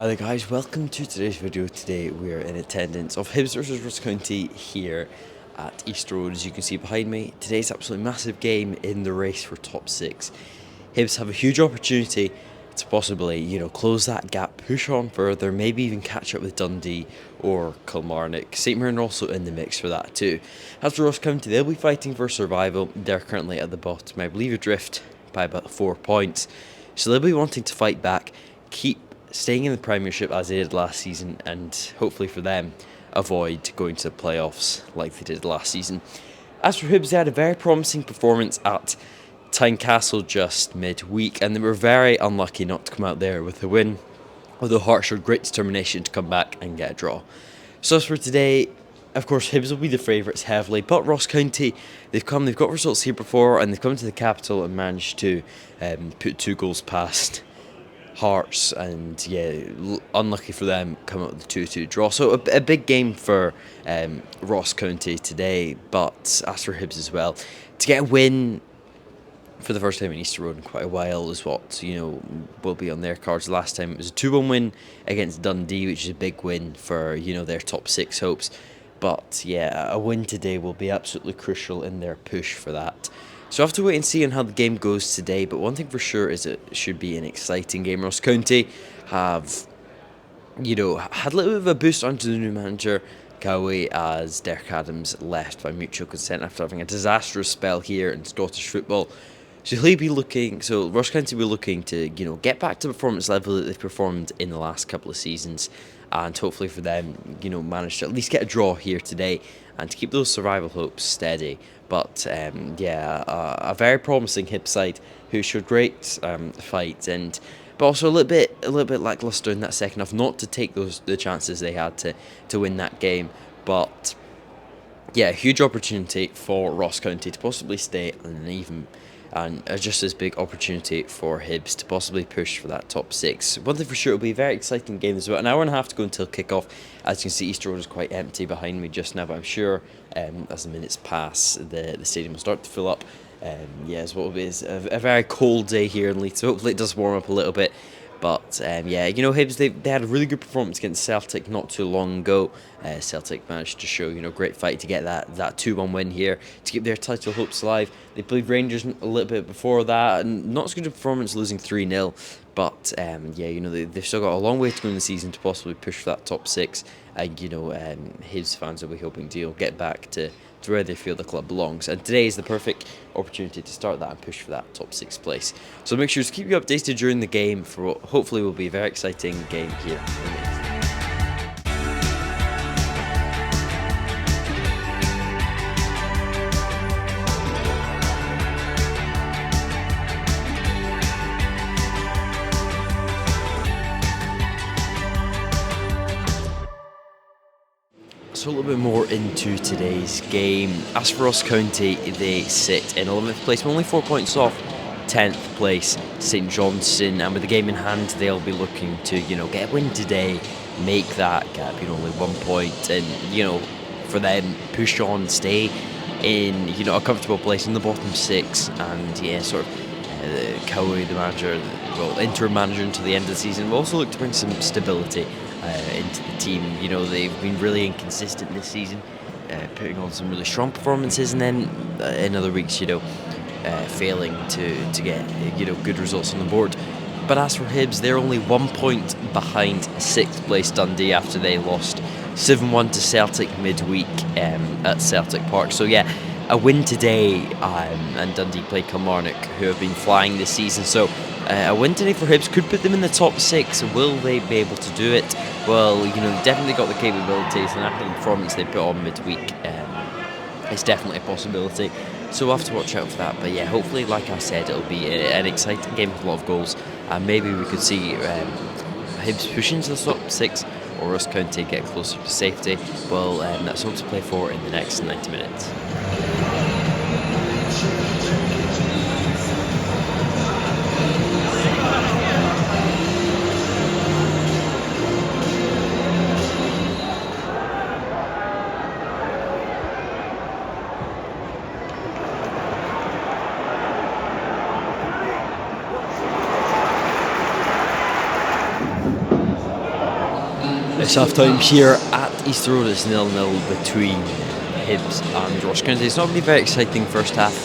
Hi there guys, welcome to today's video. Today we are in attendance of Hibs versus Ross County here at East Road, as you can see behind me. Today's absolutely massive game in the race for top 6. Hibs have a huge opportunity to possibly, close that gap, push on further, maybe even catch up with Dundee or Kilmarnock. St Mirren are also in the mix for that too. As for Ross County, they'll be fighting for survival. They're currently at the bottom, I believe adrift by about 4 points. So they'll be wanting to fight back, keep staying in the Premiership as they did last season, and hopefully for them avoid going to the playoffs like they did last season. As for Hibs, they had a very promising performance at Tynecastle just midweek, and they were very unlucky not to come out there with a win, although Hearts showed great determination to come back and get a draw. So as for today, of course, Hibs will be the favourites heavily, but Ross County, they've got results here before, and they've come to the capital and managed to put 2 goals past Hearts, and unlucky for them, come out with a 2-2 draw. So a big game for Ross County today, but as for Hibs as well, to get a win for the first time in Easter Road in quite a while is what will be on their cards. Last time it was a 2-1 win against Dundee, which is a big win for their top 6 hopes. But a win today will be absolutely crucial in their push for that. So I have to wait and see on how the game goes today, but one thing for sure is it should be an exciting game. Ross County have, had a little bit of a boost onto the new manager, Cowie, as Derek Adams left by mutual consent after having a disastrous spell here in Scottish football. So Ross County will be looking to, get back to the performance level that they've performed in the last couple of seasons, and hopefully for them, manage to at least get a draw here today and to keep those survival hopes steady. But a very promising Hibs side who showed great fight, but also a little bit lackluster in that second half, not to take the chances they had to win that game. But a huge opportunity for Ross County to possibly stay and just as big opportunity for Hibs to possibly push for that top 6. One thing for sure, it'll be a very exciting game as well. An hour and a half to go until kick-off. As you can see, Easter Road is quite empty behind me just now, but I'm sure as the minutes pass, the stadium will start to fill up. As what will be a very cold day here in Leeds, so hopefully it does warm up a little bit. But Hibs, they had a really good performance against Celtic not too long ago. Celtic managed to show great fight to get that 2-1 win here to keep their title hopes alive. They played Rangers a little bit before that, and not as good a performance, losing 3-0. But they've still got a long way to go in the season to possibly push for that top 6. And Hibs fans will be hoping to get back to where they feel the club belongs, and today is the perfect opportunity to start that and push for that top 6 place. So make sure to keep you updated during the game for what hopefully will be a very exciting game here in Leeds. So a little bit more into today's game. As for Ross County, they sit in 11th place, only 4 points off 10th place St Johnstone, and with the game in hand, they'll be looking to get a win today, make that gap only 1 point, and for them push on, stay in a comfortable place in the bottom 6, and Cowie, the manager, interim manager until the end of the season, will also look to bring some stability into the team. They've been really inconsistent this season, putting on some really strong performances, and then in other weeks, failing to get good results on the board. But as for Hibs, they're only 1 point behind 6th place Dundee after they lost 7-1 to Celtic midweek at Celtic Park. So a win today, and Dundee play Kilmarnock, who have been flying this season. So a win today for Hibs could put them in the top 6. Will they be able to do it? Well, definitely got the capabilities, and after the performance they put on midweek, it's definitely a possibility. So we'll have to watch out for that. But hopefully, like I said, it'll be an exciting game with a lot of goals, and maybe we could see Hibs push into the top 6, or Ross County get closer to safety. Well, that's all to play for in the next 90 minutes. It's half time here at Easter Road. It's 0-0 between Hibs and Ross County. It's not really very exciting first half.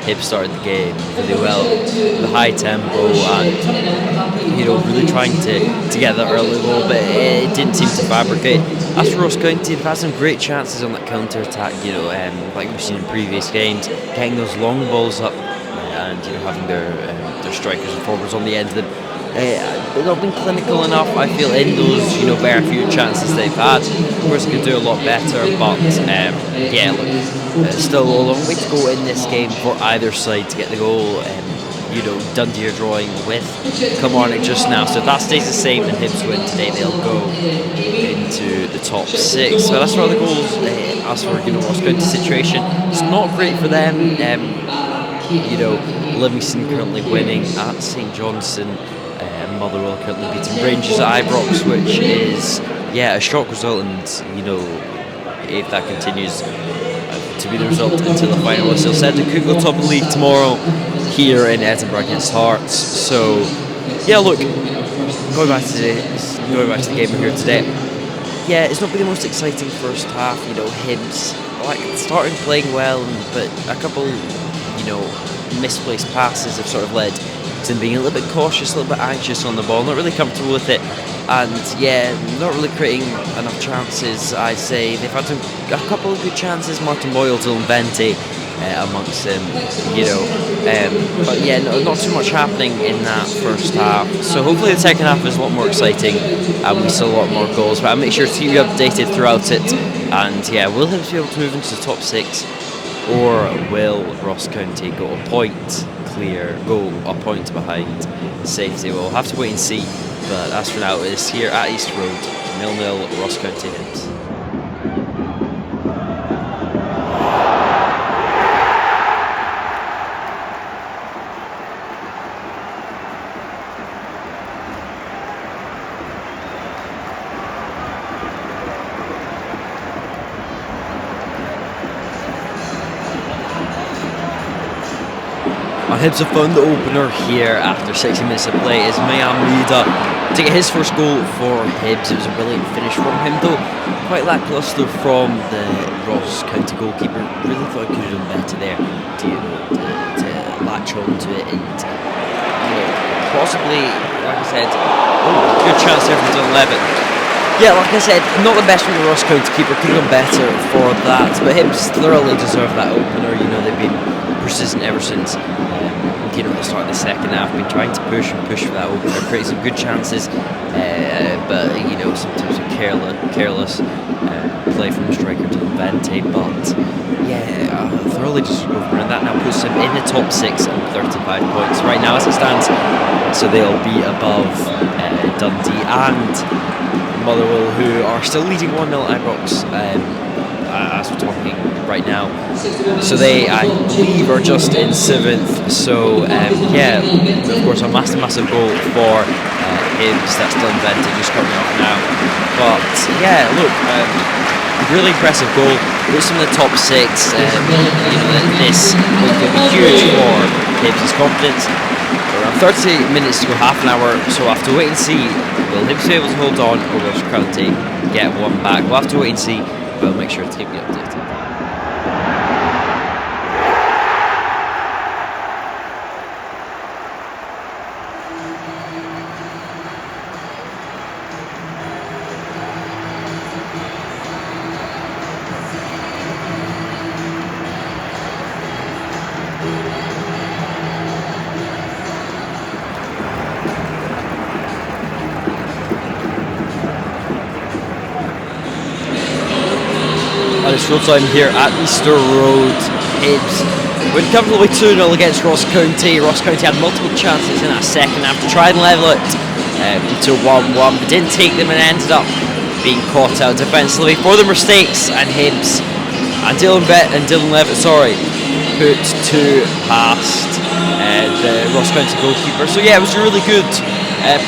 Hibs started the game really well, the high tempo, and really trying to get that early goal, but it didn't seem to fabricate. As for Ross County, they've had some great chances on that counter attack. Like we've seen in previous games, getting those long balls up and having their strikers and forwards on the end of them. They've not been clinical enough, I feel, in those very few chances they've had. Of course, they could do a lot better, but still a long way to go in this game for either side to get the goal. Dundee are drawing with Kilmarnock just now, so if that stays the same and Hibs win today, they'll go into the top 6. So that's for the goals. As for Ross County's situation, it's not great for them. Livingston currently winning at St Johnstone. Motherwell currently beating Rangers at Ibrox, which is a shock result, and if that continues to be the result until the final whistle, said it could go top of the league tomorrow here in Edinburgh against Hearts. So going back to the game here today, it's not been the most exciting first half. Hibs started playing well, but a couple misplaced passes have sort of led to being a little bit cautious, a little bit anxious on the ball, not really comfortable with it, and not really creating enough chances. I'd say they've had a couple of good chances, Martin Boyle, Dylan Vente amongst them, but not too much happening in that first half. So hopefully the second half is a lot more exciting and we see a lot more goals, but I'll make sure to keep you updated throughout it. And will Hibs be able to move into the top 6, or will Ross County go a point behind safety? We'll have to wait and see, but as for now, it's here at Easter Road, 0-0 Ross County Hibs. Hibs have found the opener here after 60 minutes of play is Mayam Mida to get his first goal for Hibs. It was a brilliant finish from him, though quite lacklustre from the Ross County goalkeeper. Really thought he could have done better there to latch on to it and possibly, like I said, good chance there from Dylan Levitt. Like I said, not the best from the Ross County keeper, could have done better for that, but Hibs thoroughly deserve that opener. They've been persistent ever since the start of the second half, been trying to push for that opener, create some good chances, but sometimes a careless play from the striker to Vente, but thoroughly deserved opener, and that now puts him in the top 6 on 35 points right now as it stands. So they'll be above Dundee and Motherwell, who are still leading 1-0 at Ibrox as we're talking right now. So they, I believe, are just in 7th. So of course, a massive goal for Hibs. That's Dylan Vente just coming off now. But really impressive goal. Puts them in the top 6. This will be huge for Hibs' confidence. Around 30 minutes to go, half an hour, so we'll have to wait and see. Will Hibs be able to hold on, or will County get one back? We'll have to wait and see, but I'll make sure to keep you updated. It's full time here at Easter Road. Hibs went comfortably 2-0 against Ross County. Ross County had multiple chances in that second half to try and level it to 1-1, but didn't take them and ended up being caught out defensively for the mistakes. And Hibs and Dylan Levitt, put 2 past the Ross County goalkeeper. So it was a really good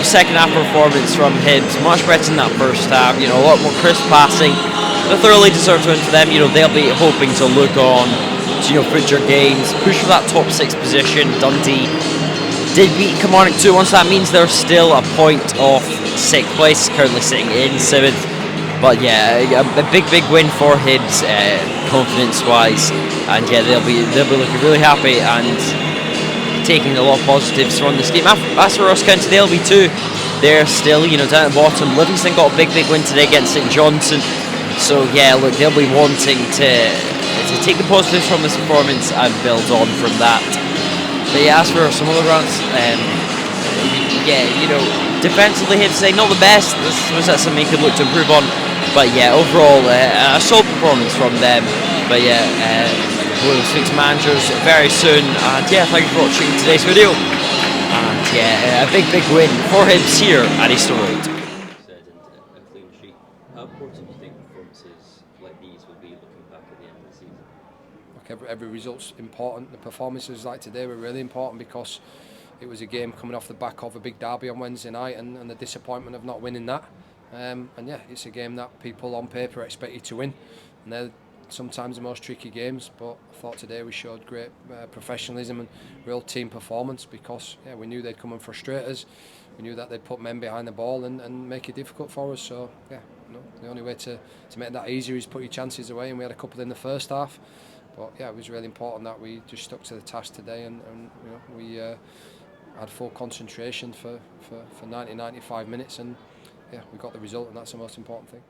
second half performance from Hibs, much better than that first half. A lot more crisp passing. A thoroughly deserved win for them. They'll be hoping to look on to future games, push for that top 6 position. Dundee did beat Kilmarnock 2-1, so that means they're still a point off 6th place, currently sitting in 7th. But yeah, a big win for Hibs, confidence-wise, and yeah, they'll be looking really happy and taking a lot of positives from this game. As for Ross County, they'll be 2. They're still, down at the bottom. Livingston got a big win today against St Johnstone. So yeah, look, they'll be wanting to take the positives from this performance and build on from that. But yeah, as for some other runs, defensively, Hibs saying not the best. This was something he could look to improve on. But yeah, overall, a solid performance from them. But yeah, we'll speak to managers very soon. And yeah, thank you for watching today's video. And yeah, a big win for Hibs here at Easter Road. Said a clean sheet. How important do you think performances like these will be looking back at the end of the season? Look, every result's important. The performances like today were really important because it was a game coming off the back of a big derby on Wednesday night, and the disappointment of not winning that. And yeah, it's a game that people on paper expect you to win, and they're sometimes the most tricky games. But I thought today we showed great professionalism and real team performance because yeah, we knew they'd come and frustrate us. We knew that they'd put men behind the ball and make it difficult for us. So yeah, the only way to make that easier is put your chances away, and we had a couple in the first half. But yeah, it was really important that we just stuck to the task today, and we had full concentration for 90-95 minutes, and yeah, we got the result, and that's the most important thing.